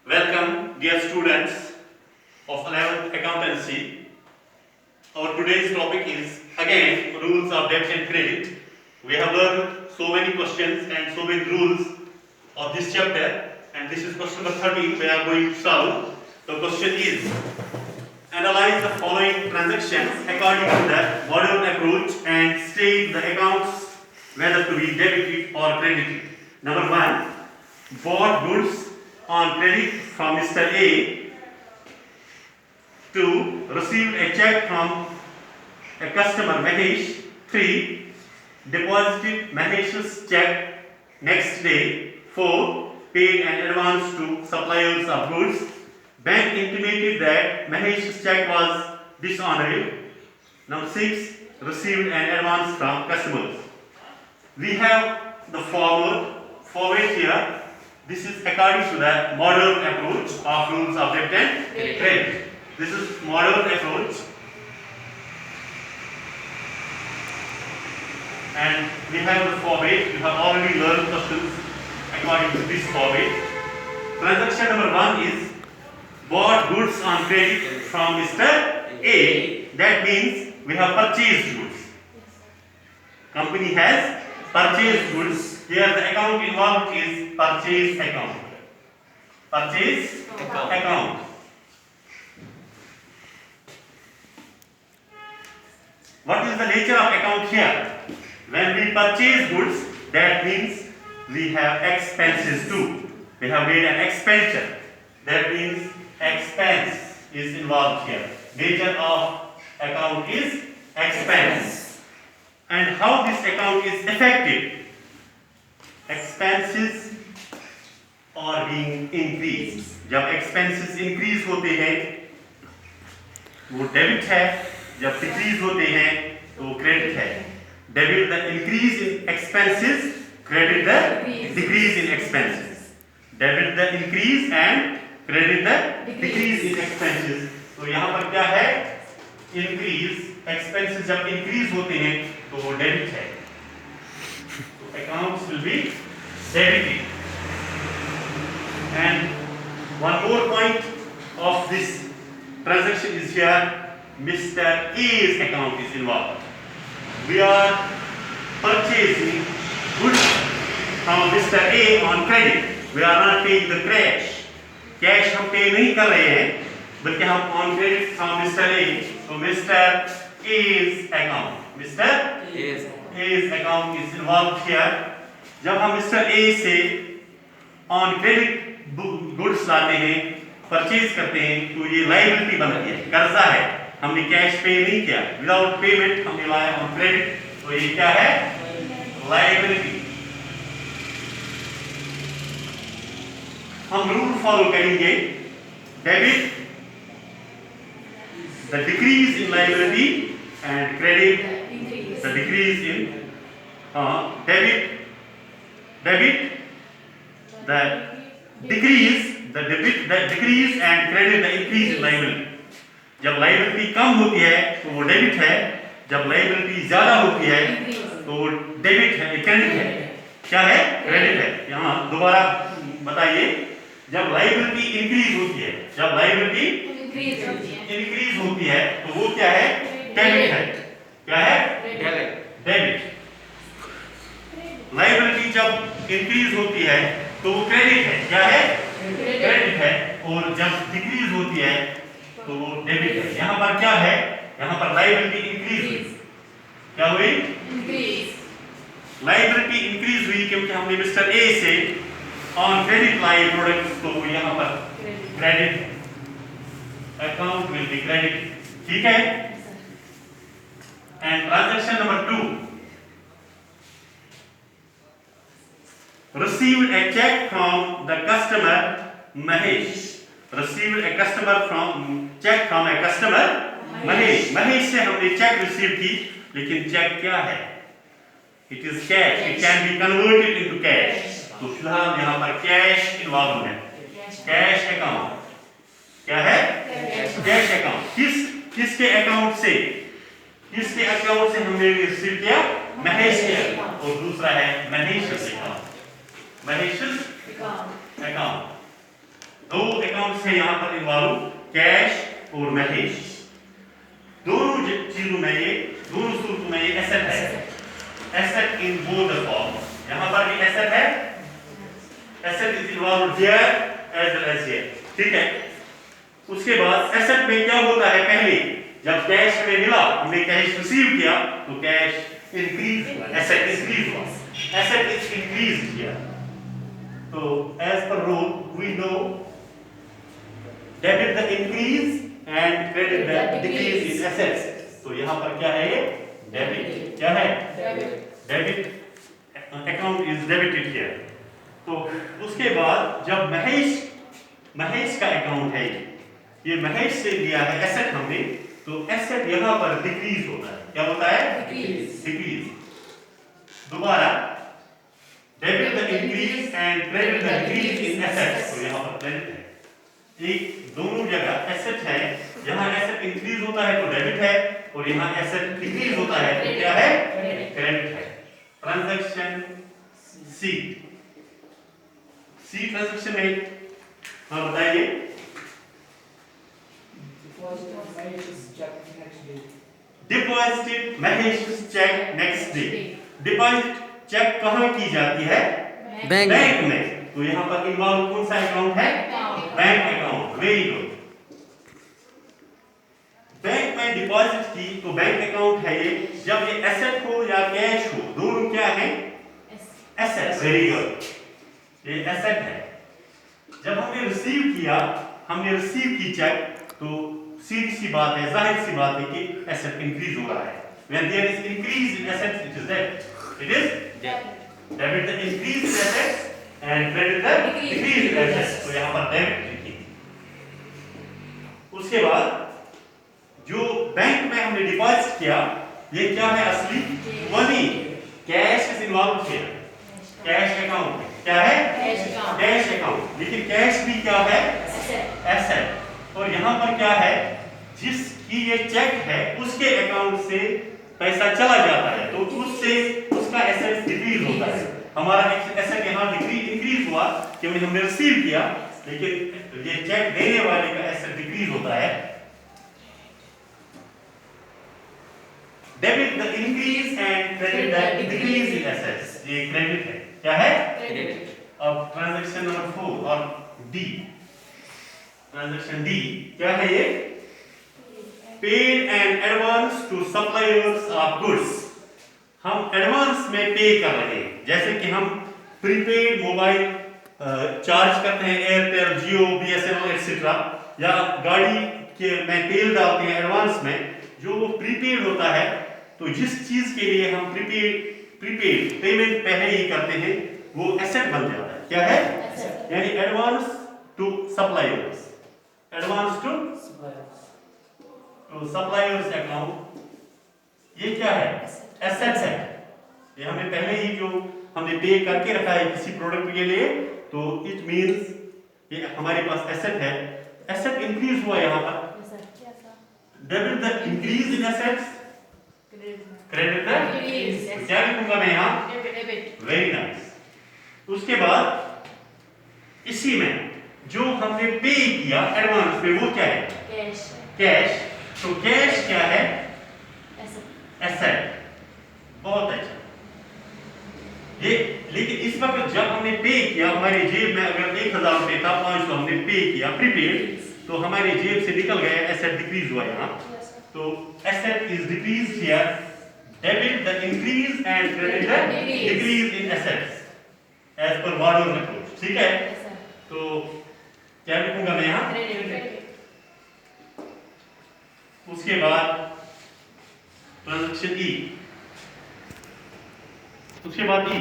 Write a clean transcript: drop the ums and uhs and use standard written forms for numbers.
Welcome, dear students of 11th Accountancy. Our today's topic is again rules of debt and credit. We have learned so many questions and so many rules of this chapter, and this is question number 13 we are going to solve. The question is, analyze the following transactions according to the modern approach and state the accounts whether to be debited or credited. Number 1, bought goods on credit from Mr. A. 2, received a check from a customer Mahesh. 3, deposited Mahesh's check next day. 4, paid an advance to suppliers of goods. Bank intimated that Mahesh's check was dishonorable. Number 6, received an advance from customers. We have the forward here. This is according to the modern approach of rules of debt and credit. This is modern approach, and we have the format. We have already learned questions according to this format. Transaction number 1 is bought goods on credit from Mr. A. That means we have purchased goods. Company has purchased goods. Here the account involved is purchase account. Purchase account. What is the nature of account here? When we purchase goods, that means we have expenses too. We have made an expenditure. That means expense is involved here. Nature of account is expense. And how this account is affected? Expenses are being increased. जब expenses increase होते हैं वो debit है, जब decrease होते हैं तो वो credit है. Debit the increase in expenses, credit the decrease in expenses. Debit the increase and credit the decrease in expenses. तो यहाँ पर क्या है? Increase, expenses जब increase होते हैं तो वो debit है. Accounts will be debited. And one more point of this transaction is here. Mr. A's account is involved. We are purchasing goods from Mr. A on credit. We are not paying the cash. Cash हम pay नहीं कर रहे हैं, बल्कि हम on credit from Mr. A. So Mr. A's account. Mr. A's account is involved here. जब हम mister A से ऑन क्रेडिट गुड्स लाते हैं, परचेज करते हैं, तो ये लायबिलिटी बन रही है, कर्जा है. हमने कैश पे नहीं किया, विदाउट पेमेंट हमने लाया ऑन क्रेडिट, तो ये क्या है? लायबिलिटी. हम रूल फॉलो करेंगे. Debit the decrease in liability and credit the decrease in debit the decrease and credit the increase in liability. जब liability कम होती है तो वो debit है, जब liability ज़्यादा होती है तो वो debit है, credit है. क्या है? Credit है. यहाँ दोबारा बताइए. जब liability increase होती है, जब liability increase होती है तो वो क्या है? Debit है. क्या है? Debit. लायबिलिटी जब इंक्रीज होती है तो वो क्रेडिट है. क्या है? क्रेडिट है. और जब डिक्रीज होती है तो वो डेबिट है. यहाँ पर क्या है? यहाँ पर लायबिलिटी इंक्रीज हुई. क्या हुई? लायबिलिटी इंक्रीज हुई क्योंकि हमने मिस्टर ए से ऑन क्रेडिट लाए प्रोडक्ट्स, तो यहाँ पर credit account will be credit. ठीक है. And transaction number 2, received a check from the customer Mahesh. Received a check from a customer Mahesh. Mahesh से हमने check receive की, लेकिन check क्या है? It is cash. It can be converted into cash. तो फिलहाल यहाँ पर cash involved है. Cash account. क्या है? Cash account. किसके account से? किसके account से हमने receive किया? महेश के. और दूसरा है Mahesh's account. Mahesh's account. दो अकाउंट्स है यहाँ पर इन्वॉल्व, कैश और महेश। दोनों चीजों में ये, दोनों सूरतों में ये एसेट है, asset in both the form. यहाँ पर भी एसेट है, asset is involve here as well as here, ठीक है। उसके बाद एसेट में क्या होता है, पहले जब कैश हमें मिला, हमने कैश रिसीव किया तो कैश इंक्रीज, एसेट इंक्रीज हुआ, एसेट इज इंक्रीज किया। तो as per rule we know debit the increase and credit the decrease in assets. तो यहाँ पर क्या है, ये डेबिट, क्या है, debit account is debited here. तो उसके बाद जब महेश का अकाउंट है, ये महेश से लिया है एसेट हमने, तो एसेट यहाँ पर डिक्रीज होता है, क्या होता है, डिक्रीज। दोबारा debit the increase and credit the decrease in assets. तो यहाँ पर क्रेडिट है, एक दोनों जगह एसेट है, यहाँ एसेट इंक्रीज होता है तो डेबिट है, और यहाँ एसेट डिक्रीज होता है तो क्या है, क्रेडिट है। ट्रांजैक्शन सी ट्रांजैक्शन में हाँ बताइए, deposited Mahesh cheque next day. Deposit cheque कहाँ की जाती है, बैंक में। तो यहाँ पर इन्वॉल्व कौन सा अकाउंट है, bank account, very good. Bank में डिपॉजिट की तो बैंक अकाउंट है ये, जब ये एसेट हो या कैश हो, दोनों क्या है, एसेट, वेरी गुड, ये एसेट है। जब हमने रिसीव किया, हमने रिसीव की चेक, तो सीधी सी बात है, जाहिर सी बात है कि एसेट इंक्रीज हो रहा है। When there is increase in assets, it is debt. It is debit the increase in assets and credit the decrease in assets. तो यहाँ पर डेबिट लिखी। उसके बाद जो बैंक में हमने डिपॉजिट किया, ये क्या है, असली money, cash is involve here, cash account, क्या है, कैश अकाउंट। लेकिन कैश भी क्या है, एसेट। और यहाँ पर क्या है, जिसकी ये चेक है उसके अकाउंट से पैसा चला जाता है, तो उससे उसका एसेट डिक्रीज होता है। हमारा एसेट यहाँ इंक्रीज हुआ क्योंकि हमने रिसीव किया, लेकिन ये चेक देने वाले का एसेट डिक्रीज होता है। Debit the increase and credit the decrease in assets, ये क्रेडिट है, क्या है, क्रेडिट। अब ट्रांजैक्शन नंबर 4 और डी, ट्रांजैक्शन डी क्या है, ये paid and advance to suppliers of goods. हम एडवांस में पे कर रहे हैं, जैसे कि हम प्रीपेड मोबाइल चार्ज करते हैं, एयरटेल, जियो, बीएसएनएल एक्सेट्रा, या गाड़ी के में तेल डालते हैं एडवांस में, जो वो प्रीपेड होता है। तो जिस चीज के लिए हम प्रीपेड पेमेंट पहले ही करते हैं, वो एसेट बन जाता है, क्या है, यानी advance to suppliers, advance to suppliers account, ये क्या है, एसेट है। ये हमने पहले ही जो हमने पे करके रखा है किसी प्रोडक्ट के लिए, तो इट मींस ये हमारे पास एसेट है। एसेट इंक्रीज हुआ यहाँ पर, debit the increase in assets, credit the decrease. क्या लिखूंगा मैं यहाँ, वेरी नाइस। उसके बाद इसी में जो हमने पे किया एडवांस में, वो क्या है, कैश। तो कैश क्या है, एसेट, बहुत अच्छा। ये लेकिन इस वक्त जब हमने पे किया, हमारे जेब में अगर 1000 रुपए था, 500 हमने पे किया प्रीपेड, तो हमारे जेब से निकल गया, एसेट डिक्रीज हुआ यहाँ। तो asset is decrease here, debit the increase and credit the decrease in assets as per modern approach, ठीक है। तो क्या लिखूंगा मैं यहाँ, उसके बाद ट्रांजैक्शन ई, उसके बाद ई